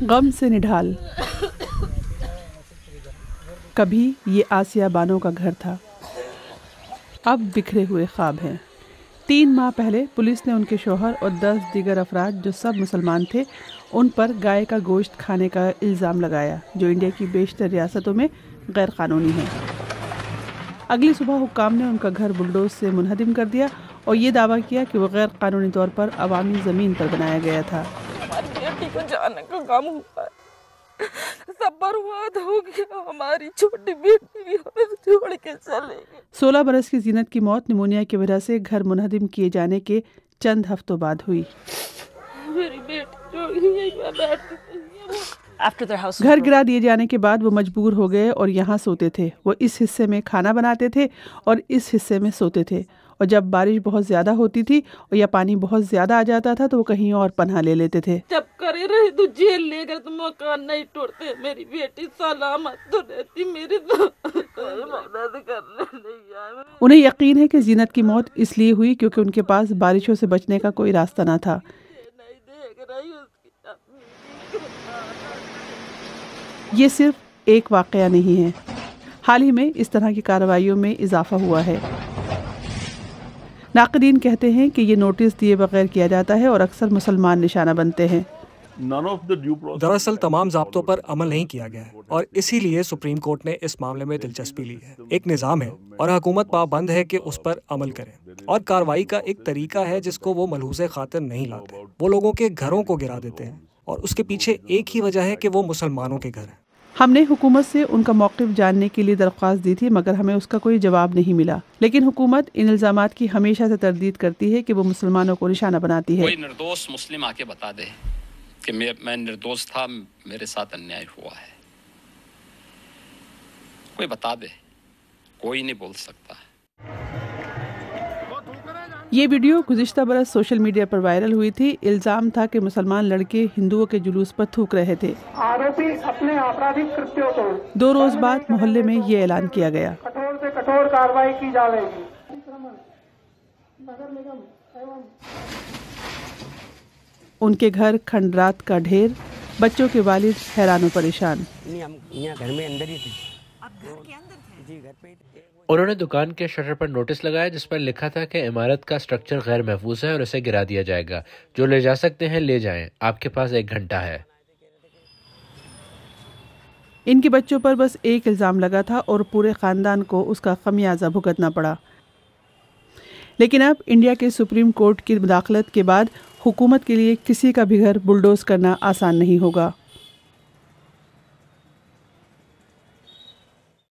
गम से निढाल। कभी ये आसिया बानो का घर था, अब बिखरे हुए ख्वाब हैं। 3 माह पहले पुलिस ने उनके शौहर और 10 दीगर अफराद जो सब मुसलमान थे उन पर गाय का गोश्त खाने का इल्ज़ाम लगाया, जो इंडिया की बेशतर रियासतों में गैर कानूनी है। अगली सुबह हुक्काम ने उनका घर बुलडोज से मुनहदिम कर दिया और ये दावा किया कि वो गैर कानूनी तौर पर अवामी ज़मीन पर बनाया गया था। हमारी बेटी को जाने का गम हुआ है, सब बर्बाद हो गया, हमारी छोटी बेटी भी हमें छोड़ के चले गई। 16 बरस की जीनत की मौत निमोनिया की वजह से घर मुनहदिम किए जाने के चंद हफ्तों बाद हुई। मेरी बेटी घर गिरा दिए जाने के बाद वो मजबूर हो गए और यहाँ सोते थे। वो इस हिस्से में खाना बनाते थे और इस हिस्से में सोते थे, और जब बारिश बहुत ज़्यादा होती थी और या पानी बहुत ज़्यादा आ जाता था तो वो कहीं और पनाह ले लेते थे। जब करे रहे तो जेल ले गए तो मकान नहीं तोड़ते, मेरी बेटी सलामत तो रहती, मेरी तो कोई मदद करने नहीं आया। उन्हें यकीन है कि जीनत की मौत इसलिए हुई क्योंकि उनके पास बारिशों से बचने का कोई रास्ता ना था। ये सिर्फ एक वाकया नहीं है, हाल ही में इस तरह की कार्रवाइयों में इजाफा हुआ है। नाक़दीन कहते हैं कि ये नोटिस दिए बगैर किया जाता है और अक्सर मुसलमान निशाना बनते हैं। दरअसल तमाम ज़ाब्तों पर अमल नहीं किया गया है और इसीलिए सुप्रीम कोर्ट ने इस मामले में दिलचस्पी ली है। एक निज़ाम है और हुकूमत पाबंद है कि उस पर अमल करे, और कार्रवाई का एक तरीका है जिसको वो मलहूज़े खातिर नहीं लाते। वो लोगों के घरों को गिरा देते हैं और उसके पीछे एक ही वजह है कि वो मुसलमानों के घर हैं। हमने हुकूमत से उनका मौक़िफ़ जानने के लिए दरख्वास्त दी थी, मगर हमें उसका कोई जवाब नहीं मिला। लेकिन हुकूमत इन इल्ज़ामात की हमेशा से तरदीद करती है कि वो मुसलमानों को निशाना बनाती है। कोई निर्दोष मुस्लिम आके बता दे कि मैं निर्दोष था, मेरे साथ अन्याय हुआ है, कोई बता दे, कोई नहीं बोल सकता। ये वीडियो गुज़िश्ता बरस सोशल मीडिया पर वायरल हुई थी। इल्ज़ाम था कि मुसलमान लड़के हिंदुओं के जुलूस पर थूक रहे थे। आरोपी अपने आपराधिक कृत्यों को 2 रोज़ बाद मोहल्ले में ये ऐलान किया गया, कठोर से कठोर कार्रवाई की जाएगी। उनके घर खंडरात का ढेर, बच्चों के वालिद हैरान और परेशान। घर में अंदर ही थे। उन्होंने दुकान के शटर पर नोटिस लगाया जिस पर लिखा था कि इमारत का स्ट्रक्चर गैर महफूज है और इसे गिरा दिया जाएगा। जो ले जा सकते हैं ले जाएं, आपके पास 1 घंटा है। इनके बच्चों पर बस एक इल्ज़ाम लगा था और पूरे ख़ानदान को उसका खमियाजा भुगतना पड़ा। लेकिन अब इंडिया के सुप्रीम कोर्ट की मुदाखलत के बाद हुकूमत के लिए किसी का भी घर बुलडोज़ करना आसान नहीं होगा।